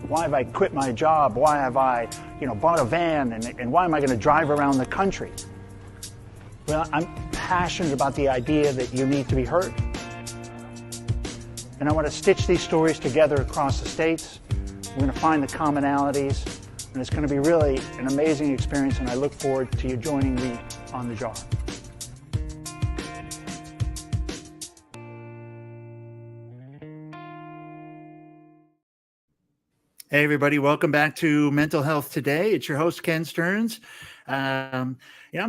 Why have I quit my job? Why have I, bought a van? And why am I going to drive around the country? Well, I'm passionate about the idea that you need to be heard. And I want to stitch these stories together across the states. We're going to find the commonalities. And it's going to be really an amazing experience. And I look forward to you joining me on the jar. Hey, everybody. Welcome back to Mental Health Today. It's your host, Ken Stearns. I'm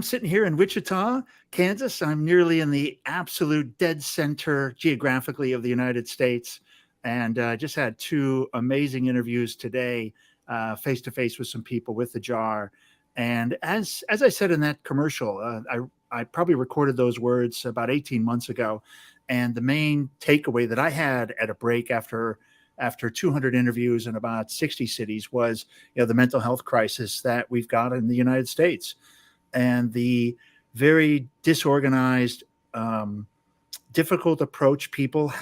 sitting here in Wichita, Kansas. I'm nearly in the absolute dead center geographically of the United States. And I just had two amazing interviews today, face-to-face with some people with the jar. And as I said in that commercial, I probably recorded those words about 18 months ago. And the main takeaway that I had at a break after 200 interviews in about 60 cities was, the mental health crisis that we've got in the United States and the very disorganized, difficult approach people,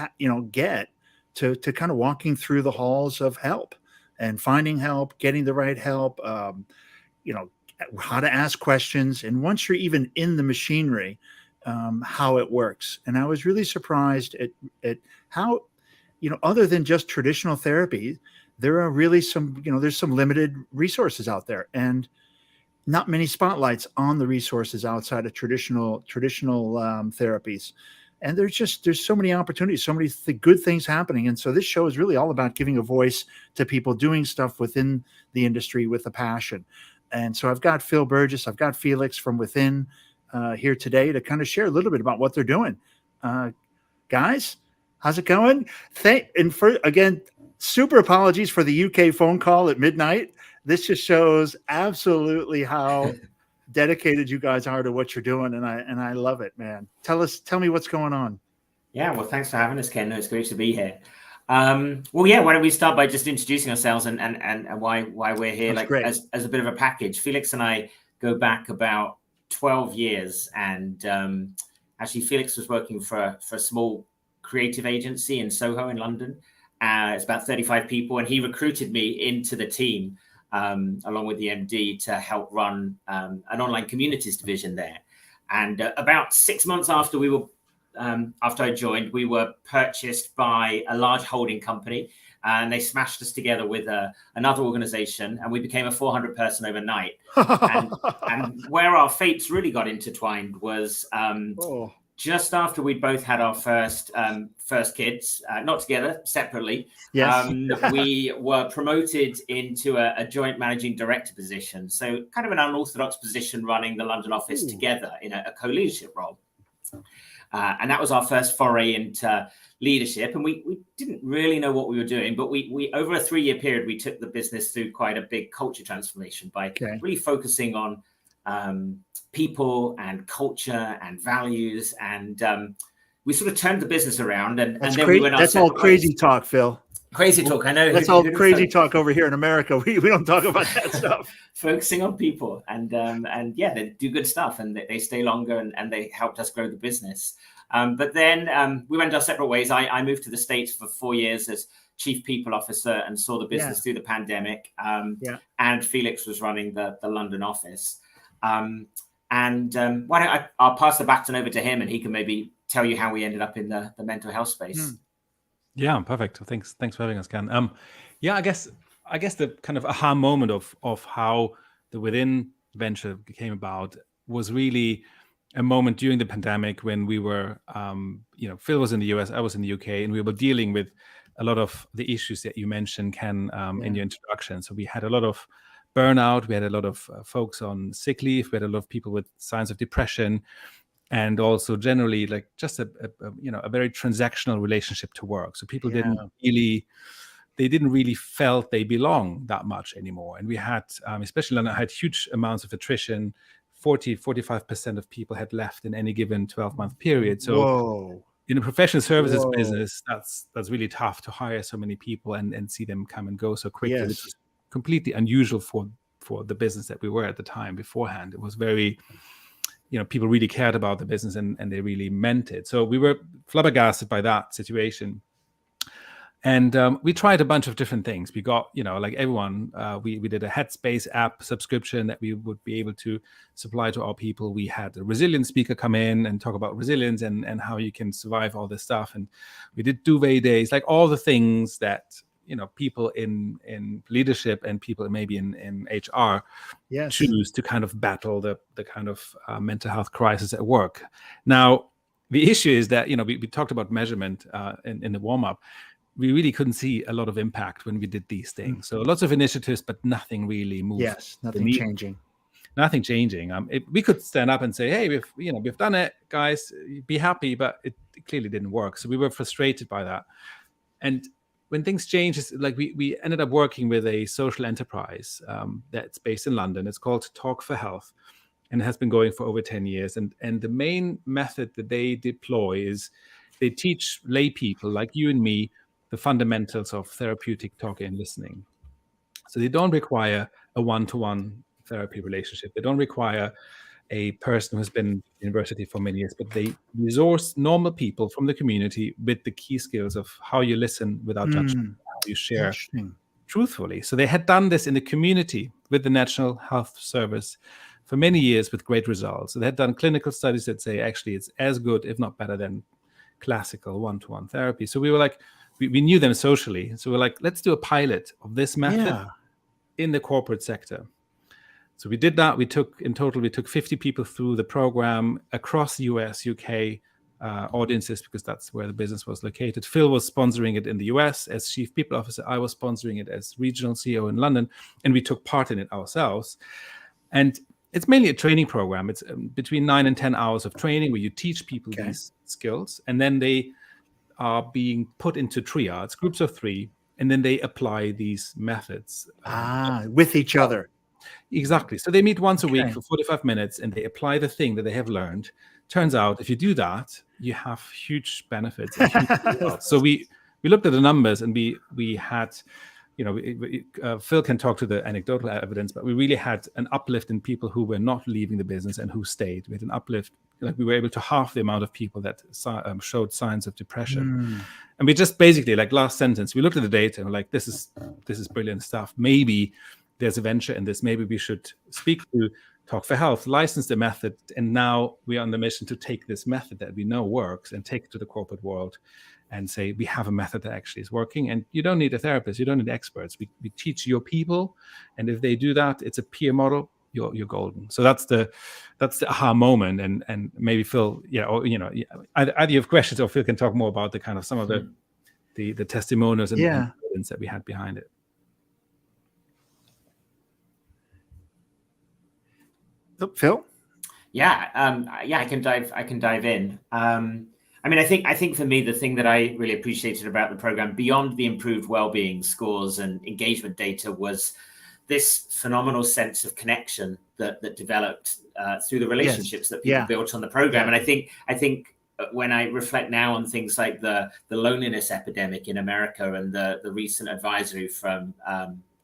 get to kind of walking through the halls of help and finding help, getting the right help, how to ask questions. And once you're even in the machinery, how it works. And I was really surprised at how, other than just traditional therapy, there are really there's some limited resources out there and not many spotlights on the resources outside of traditional therapies. And there's so many opportunities, so many good things happening. And so this show is really all about giving a voice to people doing stuff within the industry with a passion. And so I've got Phil Burgess, I've got Felix from Within here today to kind of share a little bit about what they're doing. Guys, how's it going? Again, super apologies for the UK phone call at midnight. This just shows absolutely how dedicated you guys are to what you're doing, and I love it, man. Tell me what's going on. Yeah, well, thanks for having us, Ken. It's great to be here. Why don't we start by just introducing ourselves and why we're here? That's as a bit of a package. Felix and I go back about 12 years, and actually, Felix was working for a small creative agency in Soho in London. It's about 35 people, and he recruited me into the team along with the MD to help run an online communities division there. And about 6 months after after I joined, we were purchased by a large holding company, and they smashed us together with another organization, and we became a 400-person overnight. and where our fates really got intertwined was just after we'd both had our first kids, not together, separately. Yes. We were promoted into a joint managing director position. So kind of an unorthodox position running the London office together in a co-leadership role. And that was our first foray into leadership. And we didn't really know what we were doing, but we over a 3-year period, we took the business through quite a big culture transformation by really focusing on people and culture and values, and we sort of turned the business around. And then we went. That's all crazy talk, Phil. Crazy talk, I know. That's all crazy talk over here in America. We don't talk about that stuff. Focusing on people, and they do good stuff, and they stay longer, and they helped us grow the business. But then we went our separate ways. I moved to the States for 4 years as chief people officer and saw the business through the pandemic. And Felix was running the London office. Why don't I'll pass the baton over to him, and he can maybe tell you how we ended up in the mental health space. Yeah, perfect. Thanks for having us, Ken. I guess the kind of aha moment of how the Within venture came about was really a moment during the pandemic when we were, Phil was in the US, I was in the UK, and we were dealing with a lot of the issues that you mentioned, Ken, in your introduction. So we had a lot of burnout, we had a lot of folks on sick leave, we had a lot of people with signs of depression, and also generally like just a very transactional relationship to work. So people didn't really felt they belong that much anymore. And we had, especially London, had huge amounts of attrition. 45% of people had left in any given 12-month period. So in a professional services business, that's really tough to hire so many people and see them come and go so quickly, which is completely unusual for the business that we were at the time beforehand. It was very, people really cared about the business and they really meant it. So we were flabbergasted by that situation. And we tried a bunch of different things. We got, like everyone, we did a Headspace app subscription that we would be able to supply to our people. We had a resilience speaker come in and talk about resilience and how you can survive all this stuff. And we did duvet days, like all the things that, people in leadership and people maybe in HR choose to kind of battle the kind of mental health crisis at work. Now, the issue is that, we talked about measurement in the warm-up. We really couldn't see a lot of impact when we did these things. So lots of initiatives, but nothing really moved. Yes, nothing changing. Nothing changing. We could stand up and say, "Hey, we've done it, guys. Be happy," but it clearly didn't work. So we were frustrated by that. And when things change, it's like we ended up working with a social enterprise that's based in London. It's called Talk for Health, and it has been going for over 10 years. And the main method that they deploy is they teach lay people like you and me the fundamentals of therapeutic talk and listening. So they don't require a one-to-one therapy relationship. They don't require a person who's been in university for many years, but they resource normal people from the community with the key skills of how you listen without judgment, how you share truthfully. So they had done this in the community with the National Health Service for many years with great results. So they had done clinical studies that say actually it's as good, if not better, than classical one-to-one therapy. So we were like, we knew them socially. So we're like, let's do a pilot of this method in the corporate sector. So we did that. In total, we took 50 people through the program across the US, UK audiences, because that's where the business was located. Phil was sponsoring it in the US as chief people officer. I was sponsoring it as regional CEO in London, and we took part in it ourselves. And it's mainly a training program. It's between 9 and 10 hours of training where you teach people these skills, and then they are being put into triads, groups of 3, and then they apply these methods. With each other. Exactly. So they meet once a week for 45 minutes and they apply the thing that they have learned. Turns out if you do that, you have huge benefits. And huge results. So we looked at the numbers and we had, Phil can talk to the anecdotal evidence, but we really had an uplift in people who were not leaving the business and who stayed. We had an uplift, like we were able to halve the amount of people that showed signs of depression. And we just basically, like last sentence, we looked at the data and we're like, this is brilliant stuff. Maybe there's a venture in this. Maybe we should speak to Talk for Health, license the method. And now we are on the mission to take this method that we know works and take it to the corporate world and say, we have a method that actually is working. And you don't need a therapist. You don't need experts. We teach your people. And if they do that, it's a peer model. You're golden. So that's the aha moment. And maybe Phil, either you have questions or Phil can talk more about the kind of some of the testimonials and evidence that we had behind it. Oh, Phil? I can dive in. I think for me, the thing that I really appreciated about the program, beyond the improved well-being scores and engagement data, was this phenomenal sense of connection that developed through the relationships that people built on the program. And I think when I reflect now on things like the loneliness epidemic in America and the recent advisory from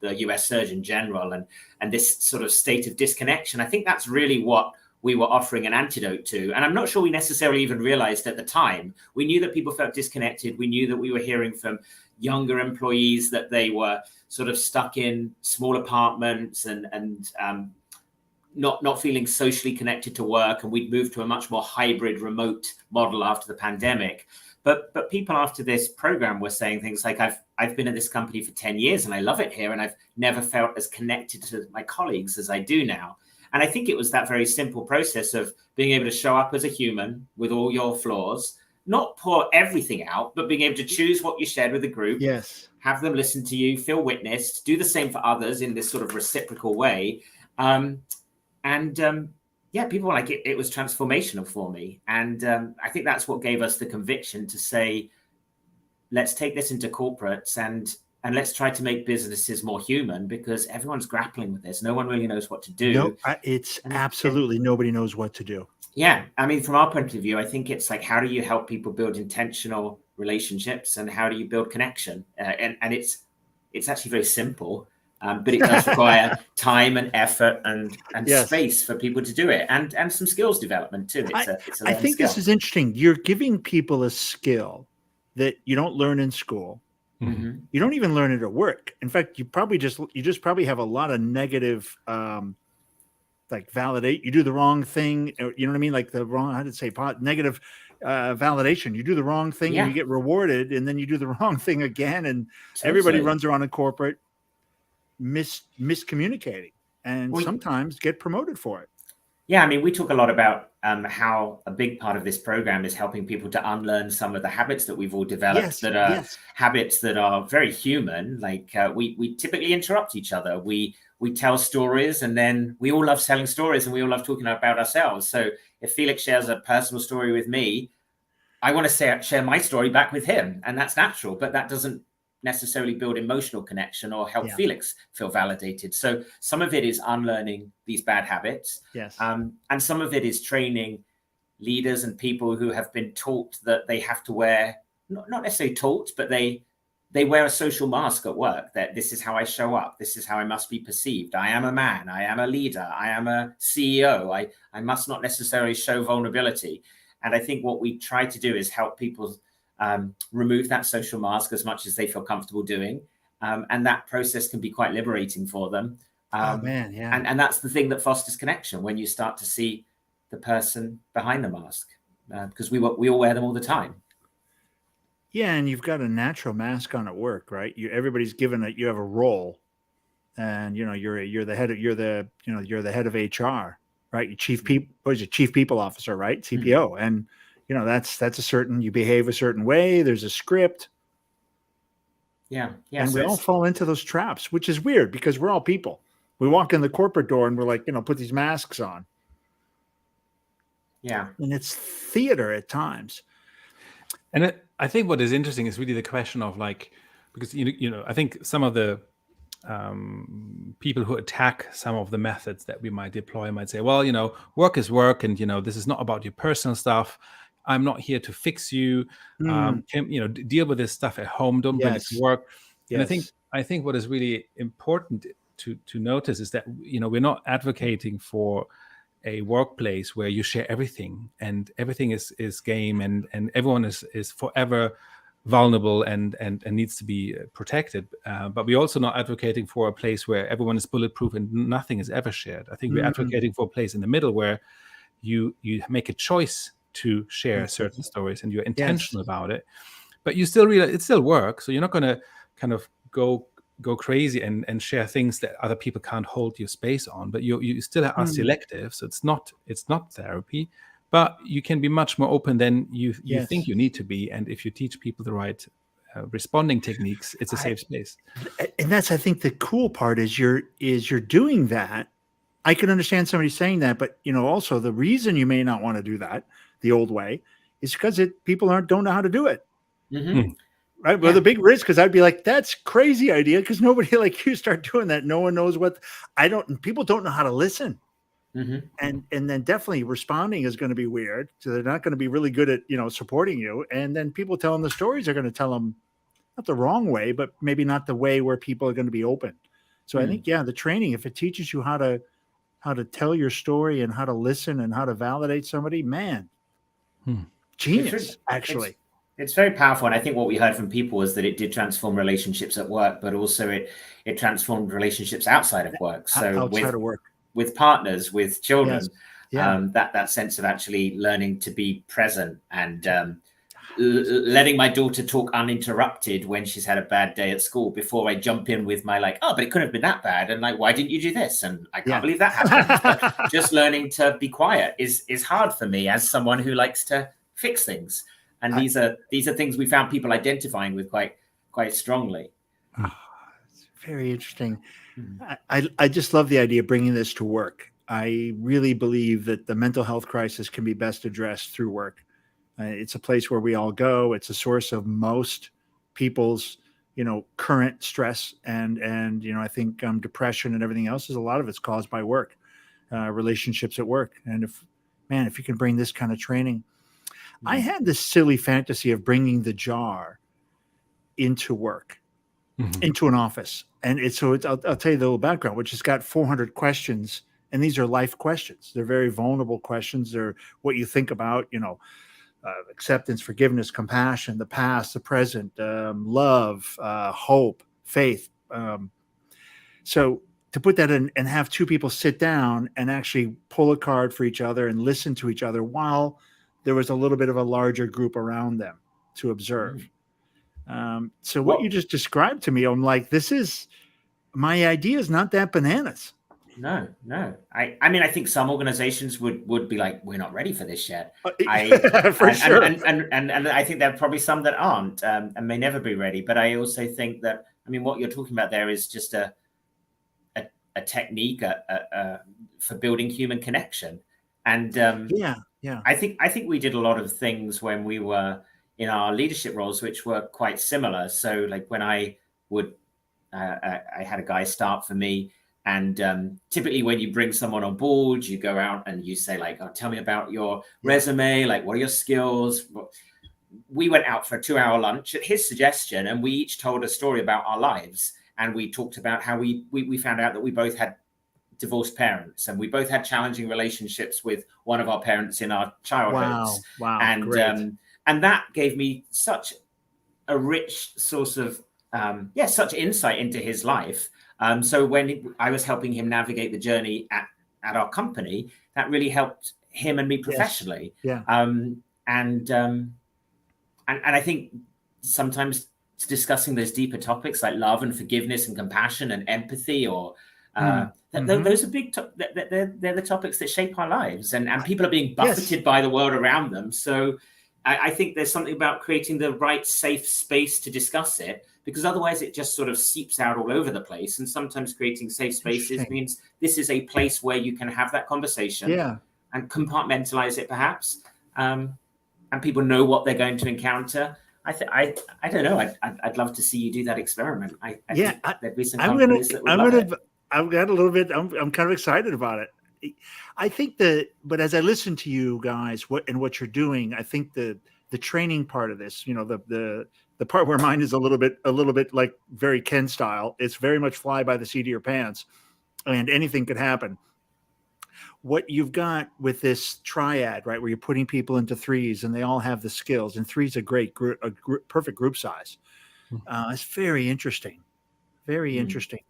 the US Surgeon General and this sort of state of disconnection, I think that's really what we were offering an antidote to. And I'm not sure we necessarily even realized at the time. We knew that people felt disconnected. We knew that we were hearing from younger employees that they were sort of stuck in small apartments and not feeling socially connected to work. And we'd moved to a much more hybrid remote model after the pandemic. But people after this program were saying things like, I've been at this company for 10 years and I love it here. And I've never felt as connected to my colleagues as I do now. And I think it was that very simple process of being able to show up as a human with all your flaws, not pour everything out, but being able to choose what you shared with the group, have them listen to you, feel witnessed, do the same for others in this sort of reciprocal way. People were like, it was transformational for me. And I think that's what gave us the conviction to say, let's take this into corporates and let's try to make businesses more human, because everyone's grappling with this. No one really knows what to do. No, it's absolutely nobody knows what to do. Yeah. I mean, from our point of view, I think it's like, how do you help people build intentional relationships and how do you build connection? And it's actually very simple, but it does require time and effort and space for people to do it, and some skills development too. I think this is interesting. You're giving people a skill that you don't learn in school. You don't even learn it at work. In fact, you just probably have a lot of negative, like validate. You do the wrong thing. You know what I mean? Like the wrong, how to say negative validation. You do the wrong thing and you get rewarded, and then you do the wrong thing again, and everybody runs around in corporate miscommunicating, and sometimes get promoted for it. Yeah, I mean, we talk a lot about how a big part of this program is helping people to unlearn some of the habits that we've all developed that are habits that are very human. Like we typically interrupt each other. We tell stories, and then we all love telling stories, and we all love talking about ourselves. So if Felix shares a personal story with me, I want to share my story back with him, and that's natural, but that doesn't necessarily build emotional connection or help Felix feel validated. So some of it is unlearning these bad habits. And some of it is training leaders and people who have been taught that they have to wear, not necessarily taught, but they wear a social mask at work, that this is how I show up. This is how I must be perceived. I am a man. I am a leader. I am a CEO. I must not necessarily show vulnerability. And I think what we try to do is help people remove that social mask as much as they feel comfortable doing. And that process can be quite liberating for them. And that's the thing that fosters connection, when you start to see the person behind the mask, because we all wear them all the time. Yeah, and you've got a natural mask on at work, right? Everybody's given that you have a role, and you're the head of HR, right? You chief people officer, right? CPO, and that's a certain, you behave a certain way. There's a script. And we all fall into those traps, which is weird because we're all people. We walk in the corporate door and we're like, put these masks on. Yeah. And it's theater at times. And I think what is interesting is really the question of, like, because, I think some of the people who attack some of the methods that we might deploy might say, well, work is work, and, this is not about your personal stuff. I'm not here to fix you. Deal with this stuff at home. Don't bring it to work. And I think what is really important to notice is that, we're not advocating for a workplace where you share everything and everything is game and everyone is forever vulnerable and needs to be protected. But we're also not advocating for a place where everyone is bulletproof and nothing is ever shared. I think we're advocating for a place in the middle where you make a choice to share certain stories and you're intentional about it, but you still realize it still works. So you're not going to kind of go crazy and share things that other people can't hold your space on, but you still are selective. So it's not therapy, but you can be much more open than you think you need to be. And if you teach people the right responding techniques, it's a safe space. And that's, I think, the cool part is you're doing that. I can understand somebody saying that, but also the reason you may not want to do that the old way is because people don't know how to do it. Right. Well, the big risk, because I'd be like, that's crazy idea, because nobody like you start doing that. No one knows people don't know how to listen. And then definitely responding is going to be weird. So they're not going to be really good at, supporting you. And then people telling the stories are going to tell them not the wrong way, but maybe not the way where people are going to be open. So I think, the training, if it teaches you how to tell your story and how to listen and how to validate somebody, man, genius, actually. It's very powerful. And I think what we heard from people was that it did transform relationships at work, but also it transformed relationships outside of work. So with partners, with children, that sense of actually learning to be present and letting my daughter talk uninterrupted when she's had a bad day at school before I jump in with my but it couldn't have been that bad. And why didn't you do this? And I can't believe that happened. But just learning to be quiet is hard for me as someone who likes to fix things. And these are things we found people identifying with quite strongly. It's very interesting. I just love the idea of bringing this to work. I really believe that the mental health crisis can be best addressed through work. It's a place where we all go. It's a source of most people's, current stress and I think depression and everything else a lot of it's caused by work, relationships at work. And if you can bring this kind of training. I had this silly fantasy of bringing the jar into work, into an office. And I'll tell you the little background, which has got 400 questions. And these are life questions. They're very vulnerable questions. They're what you think about, acceptance, forgiveness, compassion, the past, the present, love, hope, faith. So to put that in and have two people sit down and actually pull a card for each other and listen to each other while there was a little bit of a larger group around them to observe. So what you just described to me, I'm like, my idea is not that bananas. No. I mean, I think some organizations would be like, we're not ready for this yet. Sure. And I think there are probably some that aren't and may never be ready. But I also think that, I mean, what you're talking about there is just a technique for building human connection. And I think we did a lot of things when we were in our leadership roles, which were quite similar. So like when I had a guy start for me, and typically when you bring someone on board, you go out and you say like, oh, tell me about your resume. Like, what are your skills? We went out for a 2-hour lunch at his suggestion, and we each told a story about our lives. And we talked about how we found out that we both had divorced parents, and we both had challenging relationships with one of our parents in our childhoods. Wow. And great. And that gave me such a rich source of such insight into his life. So when I was helping him navigate the journey at our company, that really helped him and me professionally. Yes. Yeah. And I think sometimes discussing those deeper topics like love and forgiveness and compassion and empathy, or those are big. They're the topics that shape our lives, and people are being buffeted by the world around them. So I think there's something about creating the right safe space to discuss it, because otherwise it just sort of seeps out all over the place. And sometimes creating safe spaces means this is a place where you can have that conversation and compartmentalize it, perhaps, and people know what they're going to encounter. I don't know. I'd love to see you do that experiment. I think there'd be some companies that would love it. I've got a little bit. I'm kind of excited about it. I think but as I listen to you guys, what you're doing, I think the training part of this, the part where mine is a little bit like very Ken style. It's very much fly by the seat of your pants, and anything could happen. What you've got with this triad, right, where you're putting people into threes and they all have the skills, and three's a great perfect group size. It's very interesting. Very interesting,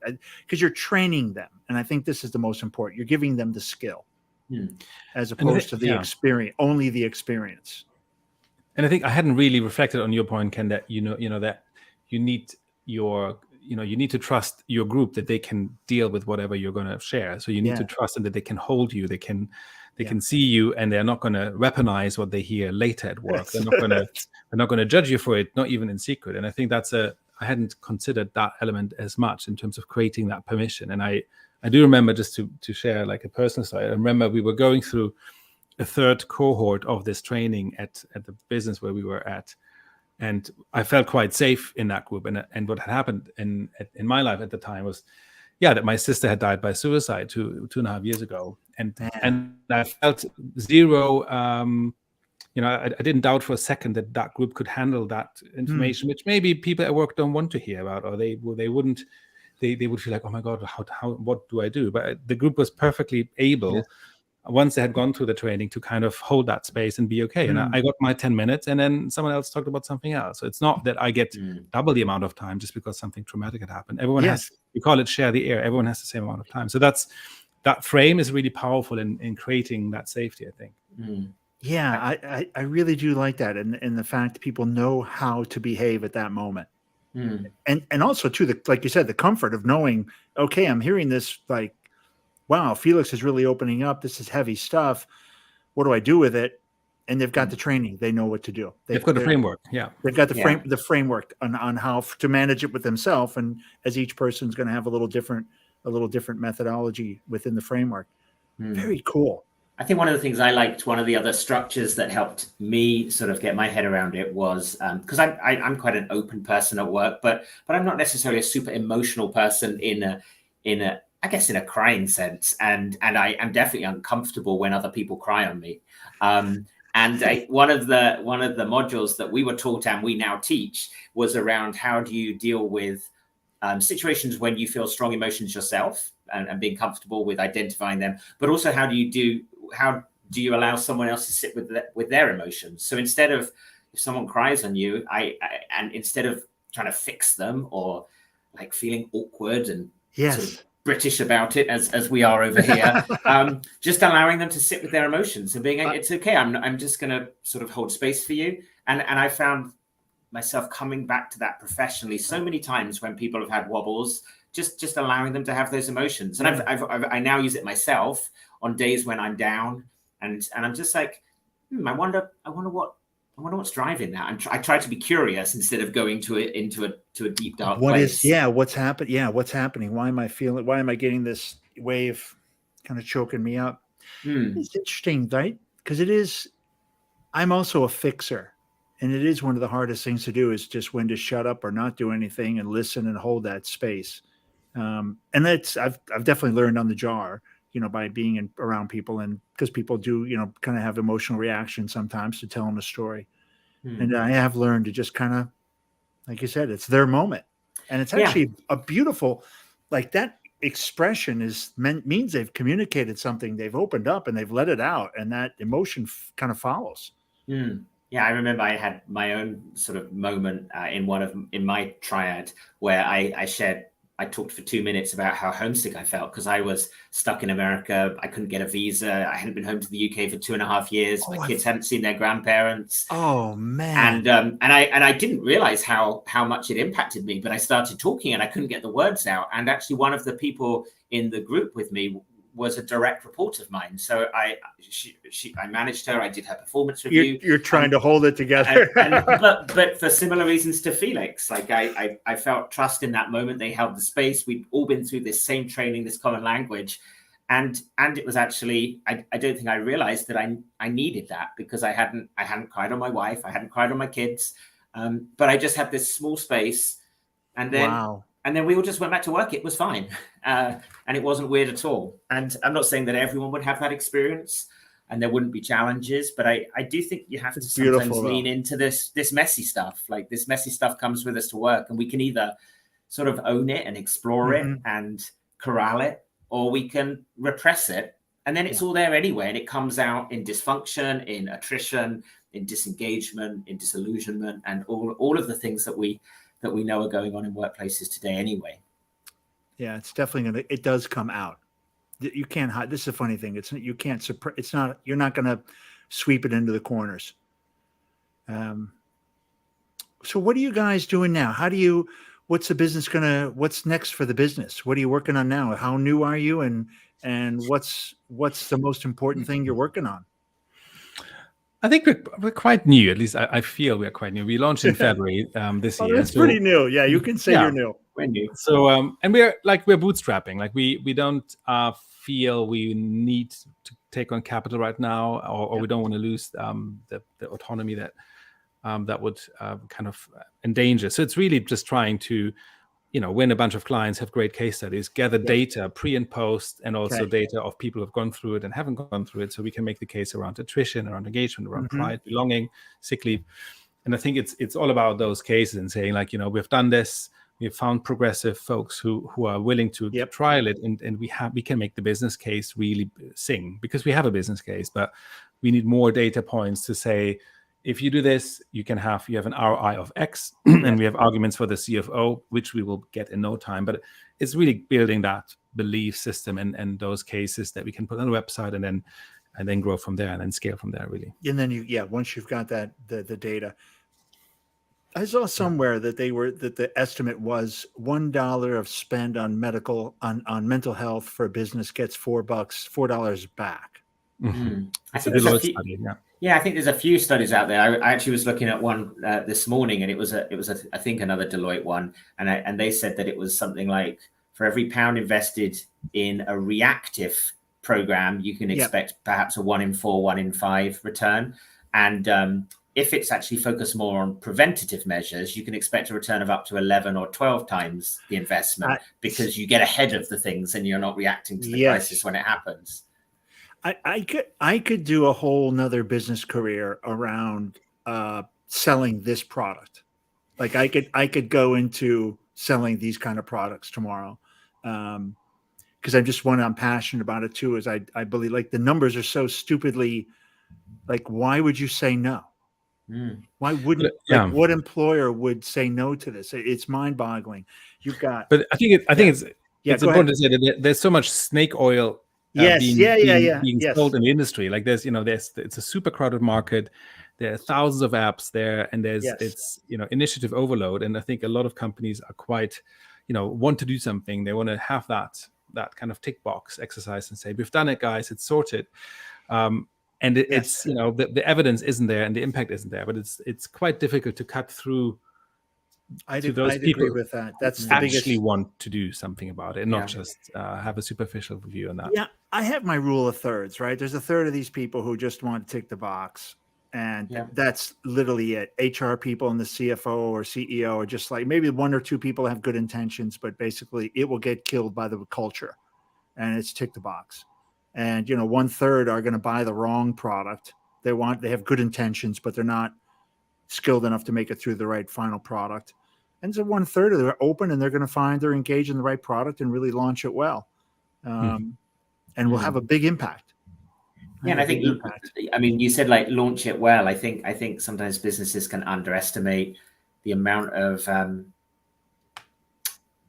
because you're training them. And I think this is the most important. You're giving them the skill as opposed to the experience, only the experience. And I think I hadn't really reflected on your point, Ken, that, that you need you need to trust your group that they can deal with whatever you're going to share. So you need to trust them that they can hold you. They can see you, and they're not going to weaponize what they hear later at work. They're not going to judge you for it, not even in secret. And I think I hadn't considered that element as much in terms of creating that permission. And I do remember, just to share like a personal story, I remember we were going through a third cohort of this training at the business where we were at. And I felt quite safe in that group. And what had happened in my life at the time was, that my sister had died by suicide 2.5 years ago. And I felt zero, I didn't doubt for a second that group could handle that information, which maybe people at work don't want to hear about, or they wouldn't, they would feel like, oh my God, what do I do? But the group was perfectly able, once they had gone through the training, to kind of hold that space and be okay. And I got my 10 minutes, and then someone else talked about something else. So it's not that I get double the amount of time just because something traumatic had happened. Everyone has, we call it share the air. Everyone has the same amount of time. So that frame is really powerful in creating that safety, I think. Yeah, I really do like that. And the fact that people know how to behave at that moment. And also too, like you said, the comfort of knowing, okay, I'm hearing this, like, wow, Felix is really opening up. This is heavy stuff. What do I do with it? And they've got the training. They know what to do. They've got the framework. Yeah. They've got the framework on how to manage it with themselves. And as each person's going to have a little different methodology within the framework. Very cool. I think one of the things I liked, one of the other structures that helped me sort of get my head around it was, because I'm quite an open person at work, but I'm not necessarily a super emotional person in a I guess in a crying sense, and I am definitely uncomfortable when other people cry on me. One of the modules that we were taught and we now teach was around how do you deal with situations when you feel strong emotions yourself, and being comfortable with identifying them, but also how do do you allow someone else to sit with their emotions? So instead of, if someone cries on you, and instead of trying to fix them or like feeling awkward and sort of British about it as we are over here, just allowing them to sit with their emotions and being like, it's okay. I'm just going to sort of hold space for you. And I found myself coming back to that professionally so many times when people have had wobbles, just allowing them to have those emotions. And I now use it myself on days when I'm down, and I'm just like, I wonder what's driving that. I try to be curious instead of going into a deep dark place. What's happened? Yeah, what's happening? Why am I getting this wave kind of choking me up? It's interesting, right? Because I'm also a fixer. And it is one of the hardest things to do, is just when to shut up or not do anything and listen and hold that space. And that's, I've definitely learned on the jar, by being around people, and because people do, kind of have emotional reactions sometimes to telling a story. And I have learned to just kind of, like you said, it's their moment. And it's actually a beautiful, like, that expression means they've communicated something, they've opened up and they've let it out, and that emotion kind of follows. Yeah, I remember I had my own sort of moment in my triad where I talked for 2 minutes about how homesick I felt because I was stuck in America. I couldn't get a visa. I hadn't been home to the UK for 2.5 years. My kids hadn't seen their grandparents. Oh man! And I didn't realize how much it impacted me. But I started talking and I couldn't get the words out. And actually, one of the people in the group with me was a direct report of mine. So I managed her. I did her performance review. You're trying to hold it together. but for similar reasons to Felix, like I felt trust in that moment. They held the space. We'd all been through this same training, this common language. And it was actually, I don't think I realized that I needed that, because I hadn't cried on my wife. I hadn't cried on my kids. But I just had this small space. And then we all just went back to work. It was fine. And it wasn't weird at all. And I'm not saying that everyone would have that experience and there wouldn't be challenges, but I do think you have to sometimes lean into this messy stuff. Like, this messy stuff comes with us to work, and we can either sort of own it and explore it and corral it, or we can repress it. And then it's all there anyway. And it comes out in dysfunction, in attrition, in disengagement, in disillusionment, and all of the things that we know are going on in workplaces today anyway. Yeah, it's definitely it does come out. You can't hide. This is a funny thing. You can't suppress. It's not, you're not going to sweep it into the corners. So what are you guys doing now? What's the business what's next for the business? What are you working on now? How new are you? And what's the most important thing you're working on? I think we're quite new. At least I feel we're quite new. We launched in February this year. It's pretty new. Yeah, you can say you're new. We're new. So and we're bootstrapping. Like we don't feel we need to take on capital right now, or we don't want to lose the autonomy that would kind of endanger. So it's really just trying to, win a bunch of clients, have great case studies, gather data pre and post, and also data of people who've gone through it and haven't gone through it, so we can make the case around attrition, around engagement, around pride, belonging, sick leave. And I think it's all about those cases and saying, like, we've done this, we've found progressive folks who are willing to trial it, and we can make the business case really sing, because we have a business case, but we need more data points to say, if you do this, you have an ROI of X, and we have arguments for the CFO, which we will get in no time. But it's really building that belief system and those cases that we can put on the website, and then grow from there, and then scale from there, really. And then once you've got that the data, I saw somewhere that the estimate was $1 of spend on mental health for a business gets $4 back. I think there's a few, I think there's a few studies out there. I actually was looking at one this morning, and it was I think another Deloitte one, and they said that it was something like, for every pound invested in a reactive program, you can expect perhaps a 1 in 4, 1 in 5 return. And if it's actually focused more on preventative measures, you can expect a return of up to 11 or 12 times the investment, because you get ahead of the things and you're not reacting to the crisis when it happens. I could do a whole nother business career around selling this product. Like I could go into selling these kind of products tomorrow. because I'm passionate about it too, is I believe like the numbers are so stupidly, like, why would you say no? Why wouldn't, like, what employer would say no to this? It's mind boggling. You've got, but I think it's important to say that there's so much snake oil being sold in the industry. Like it's a super crowded market. There are thousands of apps there, and it's initiative overload. And I think a lot of companies are quite, want to do something. They want to have that kind of tick box exercise and say, we've done it, guys, it's sorted. And it's the evidence isn't there and the impact isn't there, but it's quite difficult to cut through to those people agree with that. That's the actually want to do something about it, and not just have a superficial view on that. Yeah, I have my rule of thirds, right? There's a third of these people who just want to tick the box, and that's literally it. HR people and the CFO or CEO are just like, maybe one or two people have good intentions, but basically it will get killed by the culture, and it's tick the box. And 1/3 are going to buy the wrong product. They have good intentions, but they're not skilled enough to make it through the right final product. And so 1/3 they're open, and they're going to find they're engaged in the right product and really launch it well, and will have a big impact. Yeah, and I think you said like launch it well. I think sometimes businesses can underestimate the amount of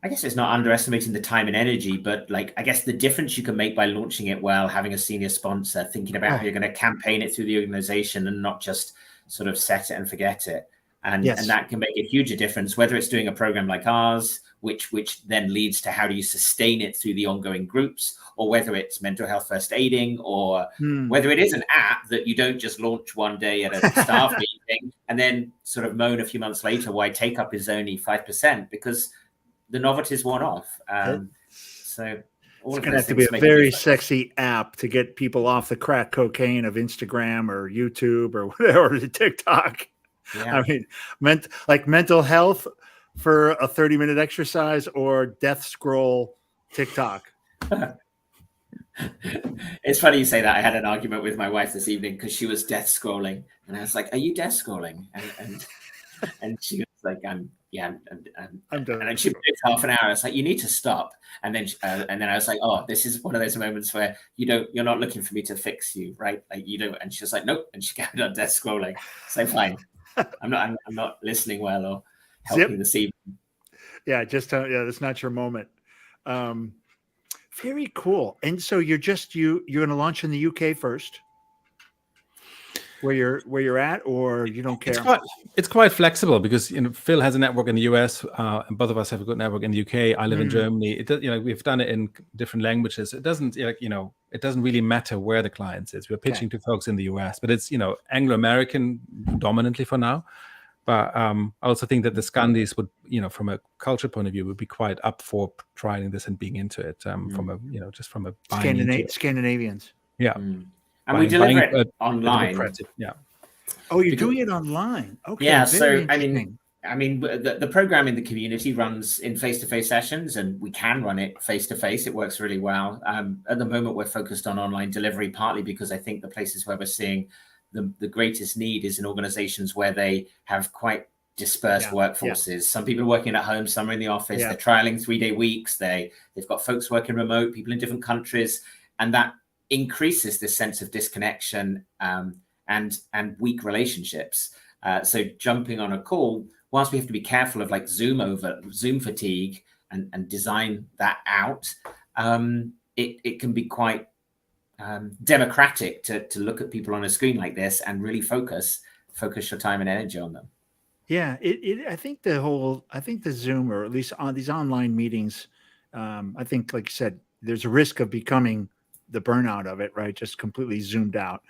I guess it's not underestimating the time and energy, but like, I guess the difference you can make by launching it well, having a senior sponsor, thinking about how you're going to campaign it through the organization and not just sort of set it and forget it. And that can make a huge difference, whether it's doing a program like ours, which then leads to how do you sustain it through the ongoing groups, or whether it's mental health first aiding, or whether it is an app that you don't just launch one day at a staff meeting and then sort of moan a few months later why take up is only 5%, because the novelty's worn off. So all it's going to have to be a very sexy app to get people off the crack cocaine of Instagram or YouTube or whatever, TikTok. Yeah. I mean, mental health for a 30-minute exercise, or death scroll TikTok. It's funny you say that. I had an argument with my wife this evening because she was death scrolling, and I was like, "Are you death scrolling?" And she was like, I'm done. And then she did half an hour. I was like, "You need to stop." And then I was like, "Oh, this is one of those moments where you're not looking for me to fix you, right? Like you don't." And she was like, "Nope." And she carried on death scrolling. So fine, I'm not listening well or helping this evening. Yeah, that's not your moment. Very cool. And so you're going to launch in the UK first, where you're at, or you don't care? It's quite flexible because Phil has a network in the US, and both of us have a good network in the UK. I live in Germany. We've done it in different languages. It doesn't it doesn't really matter where the client is. We're pitching to folks in the US, but it's Anglo-American dominantly for now. But I also think that the Scandis would, from a culture point of view, would be quite up for trying this and being into it. From a just from a Scandinavians. Yeah. And we deliver it online. Oh, you're doing it online. Okay. Yeah. So I mean, the program in the community runs in face-to-face sessions, and we can run it face-to-face. It works really well. At the moment, we're focused on online delivery, partly because I think the places where we're seeing the greatest need is in organizations where they have quite dispersed workforces. Some people are working at home, some are in the office. They're trialing 3-day weeks. They've got folks working remote, people in different countries, and that increases this sense of disconnection and weak relationships. So jumping on a call, whilst we have to be careful of like Zoom fatigue and design that out, it can be quite democratic to look at people on a screen like this and really focus your time and energy on them. Yeah, I think the Zoom, or at least on these online meetings, I think, like you said, there's a risk of becoming the burnout of it, right? Just completely zoomed out.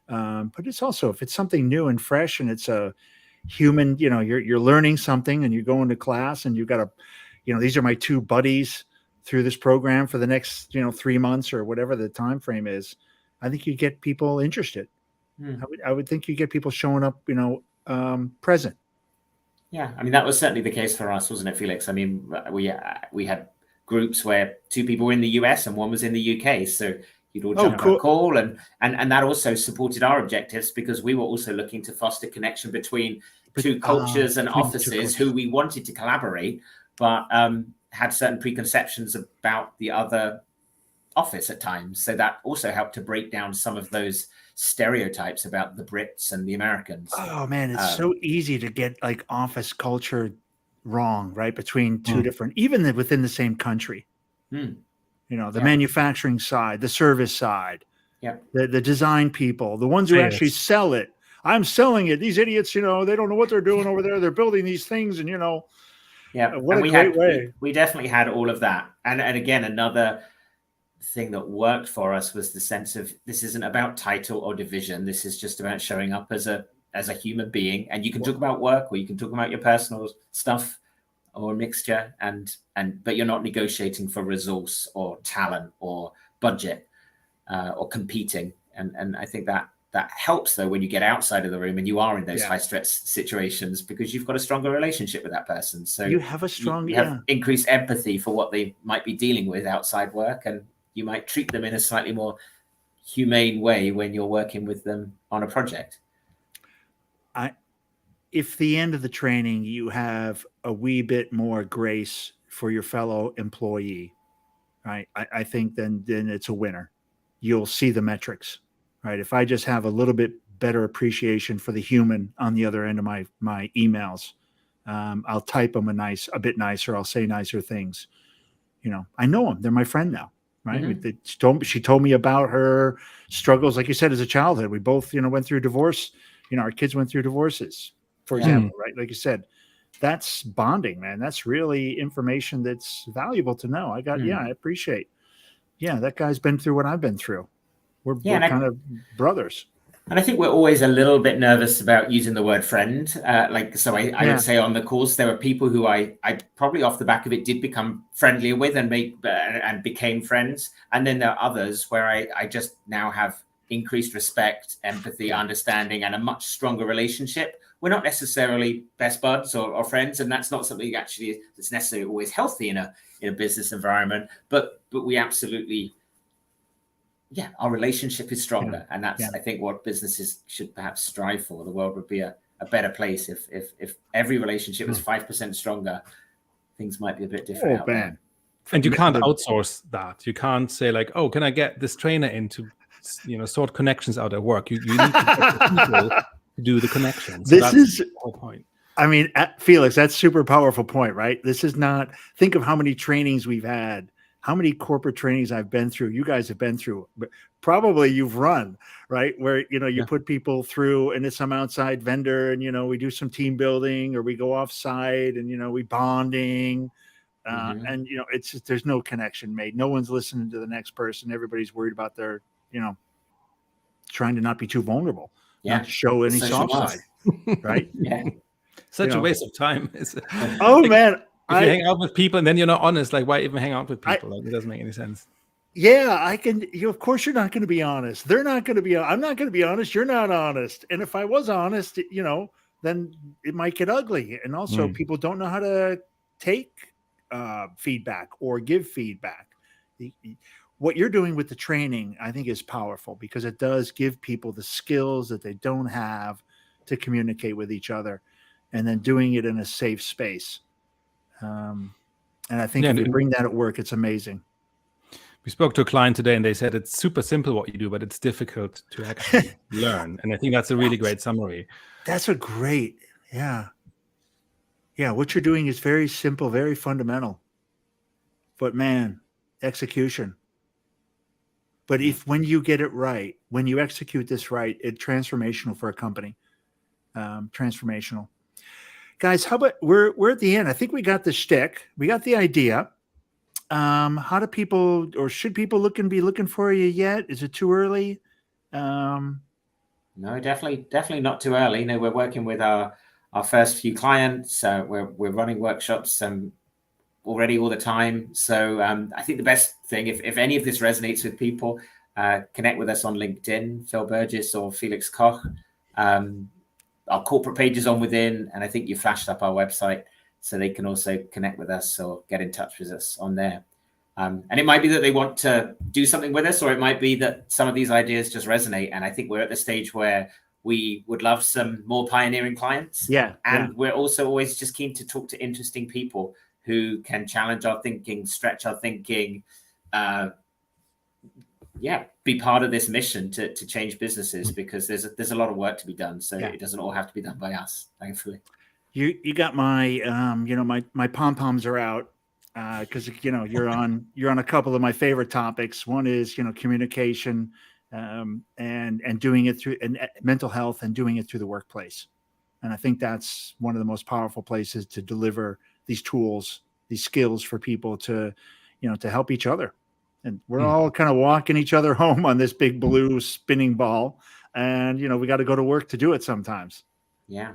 But it's also, if it's something new and fresh, and it's a human, you're learning something, and you go into class, and you've got to, these are my two buddies through this program for the next 3 months or whatever the time frame is. I think you get people interested. I would think you get people showing up present. Yeah, I mean, that was certainly the case for us, wasn't it, Felix? I mean, we had groups where 2 people were in the US and 1 was in the UK, so you'd all jump on a call, and that also supported our objectives, because we were also looking to foster connection between 2 cultures and offices who we wanted to collaborate, but had certain preconceptions about the other office at times. So that also helped to break down some of those stereotypes about the Brits and the Americans. Oh man, it's so easy to get like office culture wrong, right? Between two different, even within the same country. You know, the manufacturing side, the service side, the design people, the ones who actually sell it. I'm selling it. These idiots, you know, they don't know what they're doing over there. They're building these things, and you know, what a great way. We definitely had all of that. And again, another thing that worked for us was the sense of this isn't about title or division. This is just about showing up as a human being, and you can talk about work or you can talk about your personal stuff or a mixture, but you're not negotiating for resource or talent or budget or competing. And I think that helps though when you get outside of the room and you are in those high stress situations, because you've got a stronger relationship with that person. So you have a strong, you have increased empathy for what they might be dealing with outside work, and you might treat them in a slightly more humane way when you're working with them on a project. If the end of the training, you have a wee bit more grace for your fellow employee, right? I think then it's a winner. You'll see the metrics, right? If I just have a little bit better appreciation for the human on the other end of my emails, I'll type them a bit nicer. I'll say nicer things. You know, I know them. They're my friend now, right? She told me about her struggles, like you said, as a childhood. We both, you know, went through divorce. You know, our kids went through divorces, for example, right? Like you said, that's bonding, man. That's really information that's valuable to know. I appreciate. Yeah, that guy's been through what I've been through. We're kind of brothers. And I think we're always a little bit nervous about using the word friend. I would say on the course, there were people who I probably off the back of it did become friendlier with and became friends. And then there are others where I just now have increased respect, empathy, understanding, and a much stronger relationship. We're not necessarily best buds or friends, and that's not something actually that's necessarily always healthy in a business environment. But we absolutely, our relationship is stronger, and that's I think what businesses should perhaps strive for. The world would be a better place if every relationship was 5% stronger. Things might be a bit different out there. And you can't outsource that. You can't say like, oh, can I get this trainer in to, you know, sort connections out at work? You need to get the people to do the connections. This is the whole point. I mean, Felix, that's super powerful point, right? This is not, think of how many trainings we've had, how many corporate trainings I've been through, you guys have been through, but probably you've run, right? Where, you know, you put people through and it's some outside vendor and, you know, we do some team building or we go off site and, you know, we bonding. And, you know, it's just, there's no connection made. No one's listening to the next person. Everybody's worried about their, you know, trying to not be too vulnerable, not to show any soft side, right? Such a waste of time. Oh, man. If you hang out with people and then you're not honest, like why even hang out with people? Like, it doesn't make any sense. Yeah, I can. Of course, you're not going to be honest. They're not going to be. I'm not going to be honest. You're not honest. And if I was honest, you know, then it might get ugly. And also, people don't know how to take feedback or give feedback. What you're doing with the training, I think, is powerful because it does give people the skills that they don't have to communicate with each other, and then doing it in a safe space. And I think if you bring that at work, it's amazing. We spoke to a client today and they said it's super simple what you do, but it's difficult to actually learn. And I think that's a really great summary. That's a great, yeah, what you're doing is very simple, very fundamental. But man, execution. But when you get it right, when you execute this right, it's transformational for a company. Transformational. Guys, how about we're at the end? I think we got the shtick. We got the idea. How do people, or should people be looking for you yet? Is it too early? No, definitely not too early. No, we're working with our first few clients. We're running workshops already all the time. So I think the best thing, if any of this resonates with people, connect with us on LinkedIn, Phil Burgess or Felix Koch. Our corporate page is on within, and I think you flashed up our website so they can also connect with us or get in touch with us on there. And it might be that they want to do something with us, or it might be that some of these ideas just resonate. And I think we're at the stage where we would love some more pioneering clients. And we're also always just keen to talk to interesting people who can challenge our thinking, stretch our thinking, be part of this mission to change businesses, because there's a lot of work to be done. So it doesn't all have to be done by us, thankfully. You got my my pom-poms are out, because you're on a couple of my favorite topics. One is communication, and doing it through mental health, and doing it through the workplace. And I think that's one of the most powerful places to deliver these tools, these skills for people to help each other. And we're all kind of walking each other home on this big blue spinning ball, and we got to go to work to do it sometimes. Yeah.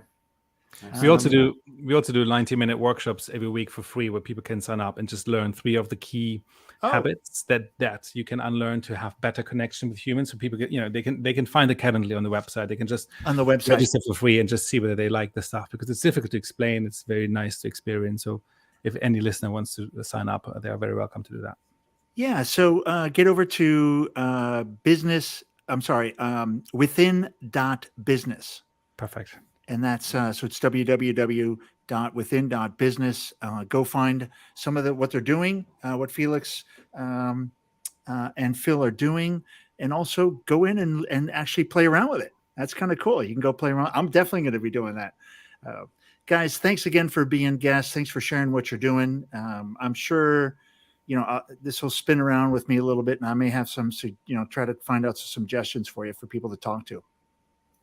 We also do 90-minute workshops every week for free, where people can sign up and just learn 3 of the key habits that you can unlearn to have better connection with humans. So people get, they can find the Calendly on the website. They can just on the website register for free and just see whether they like the stuff, because it's difficult to explain. It's very nice to experience. So if any listener wants to sign up, they are very welcome to do that. Yeah. So get over to within.business. Perfect. And that's so it's www.within.business. Go find some of what they're doing, what Felix and Phil are doing, and also go in and actually play around with it. That's kind of cool. You can go play around. I'm definitely going to be doing that. Guys, thanks again for being guests. Thanks for sharing what you're doing. I'm sure this will spin around with me a little bit, and I may have some, try to find out some suggestions for you for people to talk to.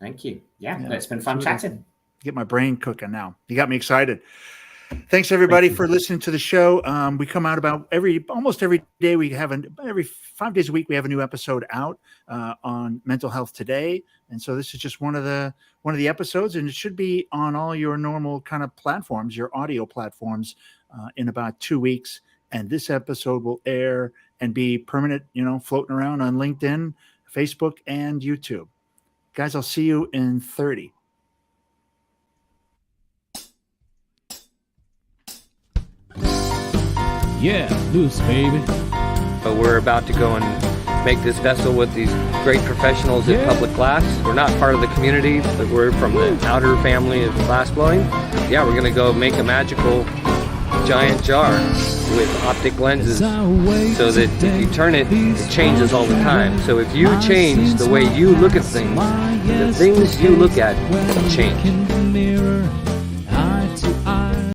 Thank you. Yeah, it's been fun chatting. Get my brain cooking now. You got me excited. Thanks everybody for listening to the show. We come out about almost every day. We have every 5 days a week. We have a new episode out on mental health today, and so this is just one of the episodes, and it should be on all your normal kind of platforms, your audio platforms, in about 2 weeks. And this episode will air and be permanent, floating around on LinkedIn, Facebook, and YouTube. Guys, I'll see you in 30. Yeah, loose, baby. But we're about to go and make this vessel with these great professionals at Public Glass. We're not part of the community, but we're from the outer family of glassblowing. Yeah, we're going to go make a magical giant jar with optic lenses, so that if you turn it, it changes all the time. So if you change the way you look at things, the things you look at change.